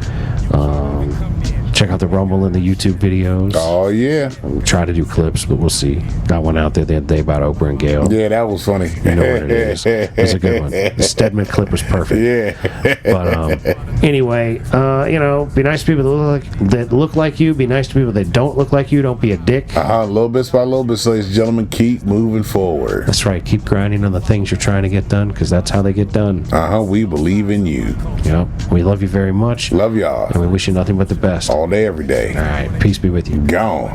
Check out the Rumble and the YouTube videos. Oh yeah. We'll try to do clips, but we'll see. Got one out there the other day about Oprah and Gail. Yeah, that was funny. You know what it is. It's a good one. The Stedman clip was perfect. Yeah. But anyway, you know, be nice to people that look like you. Be nice to people that don't look like you. Don't be a dick. Little bit by little bit, ladies and gentlemen, keep moving forward. That's right. Keep grinding on the things you're trying to get done, because that's how they get done. We believe in you. Yep. We love you very much. Love y'all. And we wish you nothing but the best. All day, every day. All right. Peace be with you. Gone.